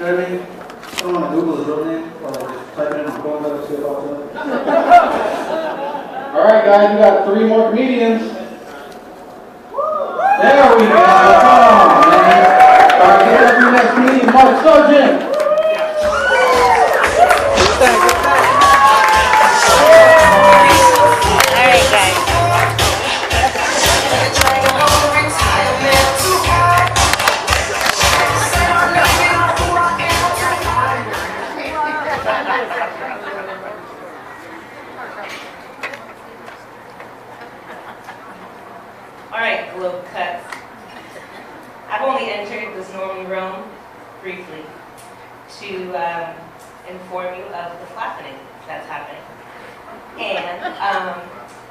know what I mean? I don't want to Google his real name, or just type it in on Chrome and see what pops up. Alright guys, we got 3 more comedians. There we go, come on man. Alright, get up to the next comedian, Mark Sargent. Alright guys. Alright, globe cuts. I've only entered this normal realm briefly to inform you of the flattening that's happening. And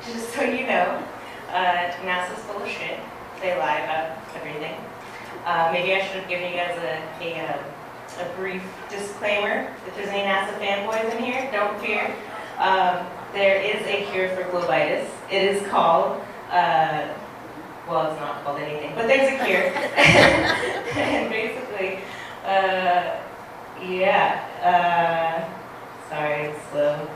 just so you know, NASA's full of shit. They lie about everything. Maybe I should have given you guys a brief disclaimer. If there's any NASA fanboys in here, don't fear. There is a cure for globitis. It is called, well, it's not called anything, but there's a cure. And basically, sorry, it's slow.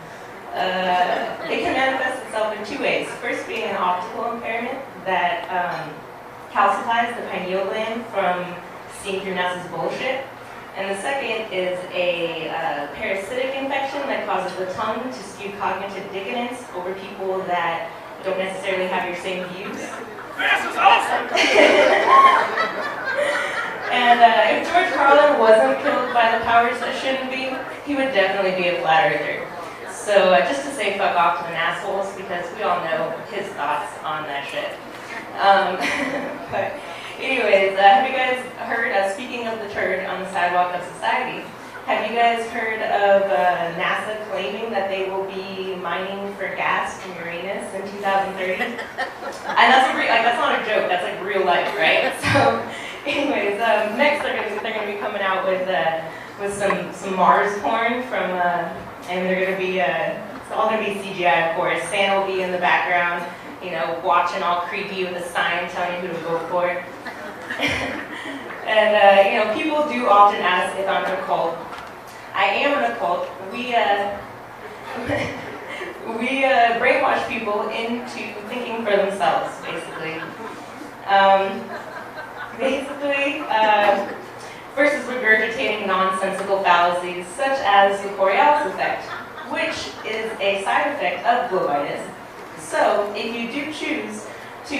It can manifest itself in 2 ways. First being an optical impairment that calcifies the pineal gland from seeing through NASA's bullshit. And the second is a parasitic infection that causes the tongue to spew cognitive dissonance over people that don't necessarily have your same views. This is awesome! And if George Carlin wasn't killed by the powers that shouldn't be, he would definitely be a flat earther. So just to say fuck off to the assholes, because we all know his thoughts on that shit. But anyways, have you guys heard, speaking of the turd on the sidewalk of society, have you guys heard of NASA claiming that they will be mining for gas from Uranus in 2030? And that's not a joke, that's like real life, right? So anyways, next they're gonna be coming out with some Mars porn from and they're gonna be it's all gonna be CGI, of course. Santa will be in the background, you know, watching all creepy with a sign telling you who to vote for. And you know, people do often ask if I'm an occult. I am an occult. We brainwash people into thinking for themselves, basically. First is regurgitating nonsensical fallacies, such as the Coriolis effect, which is a side effect of globitis. So, if you do choose to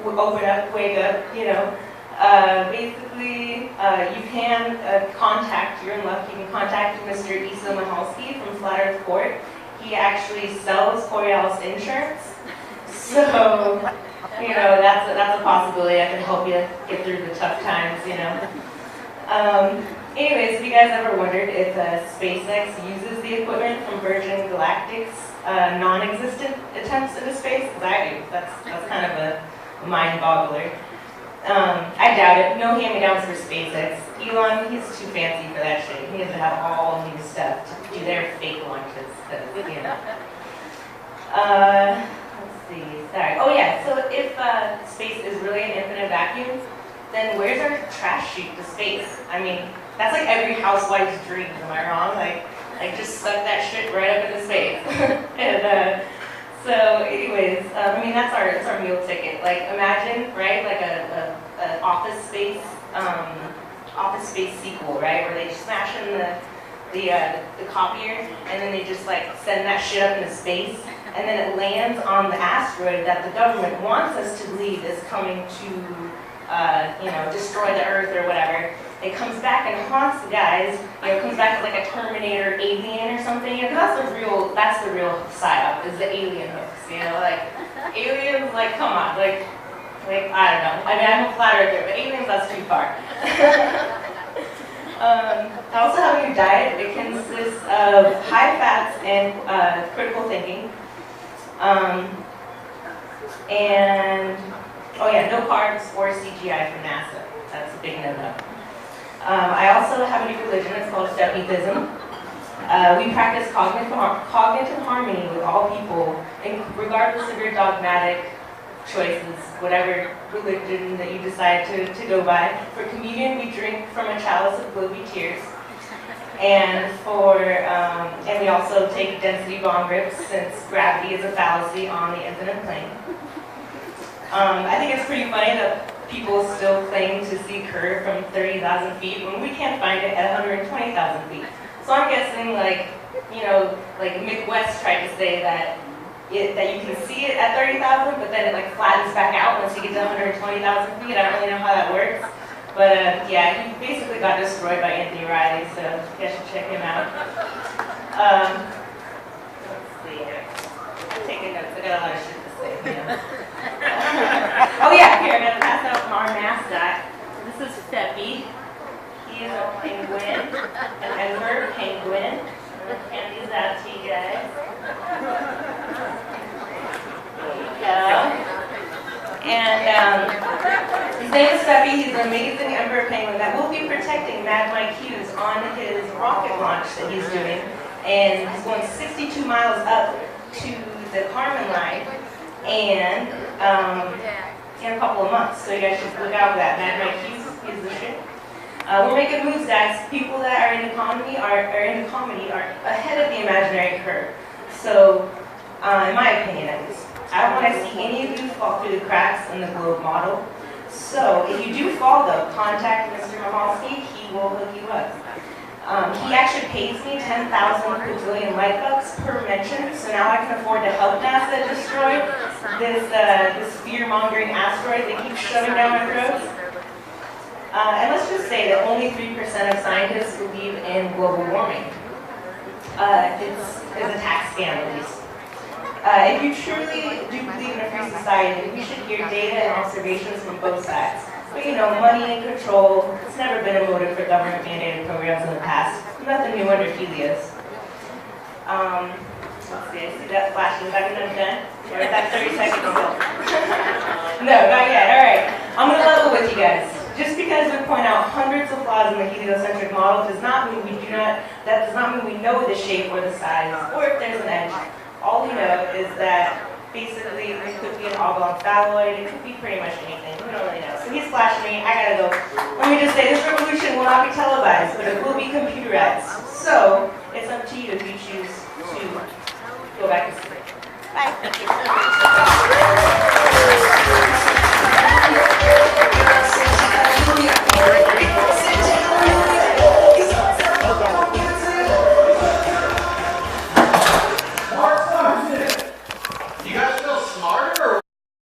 open up, wake up, you know, basically, you can contact, you're in luck, you can contact Mr. Isa Mahalski from Flat Earth Court. He actually sells Coriolis insurance. So, you know, that's a possibility. I can help you get through the tough times, you know. Anyways, have you guys ever wondered if SpaceX uses the equipment from Virgin Galactic's non-existent attempts into space? Because I do. That's kind of a mind-boggler. I doubt it. No hand-me-downs for SpaceX. Elon, he's too fancy for that shit. He has to have all new stuff to do their fake launches. You know. Let's see. Sorry. Oh yeah. So if space is really an infinite vacuum, then where's our trash chute to space? I mean, that's like every housewife's dream. Am I wrong? Like just suck that shit right up into space. And so, anyways, I mean that's our meal ticket. Like imagine, right? Like an Office Space sequel, right? Where they smash in the copier and then they just like send that shit up into space. And then it lands on the asteroid that the government wants us to believe is coming to, you know, destroy the Earth or whatever. It comes back and haunts the guys. You know, it comes back as like a Terminator alien or something. You know, that's the real psyop, is the alien hooks. You know, like aliens, like come on, like I don't know. I mean, I'm a flat earther, but aliens, that's too far. I also have a new diet. It consists of high fats and critical thinking. And, oh yeah, no carbs or CGI from NASA. That's a big no-no. I also have a new religion. It's called Stepneathism. We practice cognitive harmony with all people, regardless of your dogmatic choices, whatever religion that you decide to go by. For communion, we drink from a chalice of glowy tears. And and we also take density bond rips since gravity is a fallacy on the infinite plane. I think it's pretty funny that people still claim to see curve from 30,000 feet when we can't find it at 120,000 feet. So I'm guessing, like Mick West tried to say that you can see it at 30,000, but then it like flattens back out once you get to 120,000 feet. I don't really know how that works. But yeah, he basically got destroyed by Anthony Riley, so you guys should check him out. Let's see. I'm taking notes. I got a lot of shit to say. Oh yeah, here, I'm going to pass out our mascot. This is Feppy. He is a penguin, an emperor penguin. I'm going to hand these out to you guys. There you go. And his name is Feppy. He's an amazing emperor penguin that will be protecting Mad Mike Hughes on his rocket launch that he's doing. And he's going 62 miles up to the Kármán line and in a couple of months. So you guys should look out for that. Mad Mike Hughes is the shit. We're making moves, guys. People that are into comedy are ahead of the imaginary curve. So, in my opinion at least, I don't want to see any of you fall through the cracks in the globe model. So if you do fall though, contact Mr. Mahalski, he will hook you up. He actually pays me 10,000 quadrillion light bucks per mention, so now I can afford to help NASA destroy this fear-mongering asteroid they keep shoving down our throats. And let's just say that only 3% of scientists believe in global warming. It's a tax scam at least. If you truly do believe in a free society, we should hear data and observations from both sides. But money and control, it's never been a motive for government-mandated programs in the past. Nothing new under Helios. Let's see, I see that flashing. Is that when I'm done? Or is that 30 seconds still? No, not yet. All right. I'm going to level with you guys. Just because we point out hundreds of flaws in the heliocentric model does not mean that does not mean we know the shape or the size, or if there's an edge. All we know is that basically it could be an oblong phalloid, it could be pretty much anything. We don't really know. So he's flashing me, I gotta go. Let me just say, this revolution will not be televised, but it will be computerized. So it's up to you if you choose to go back to sleep. Bye.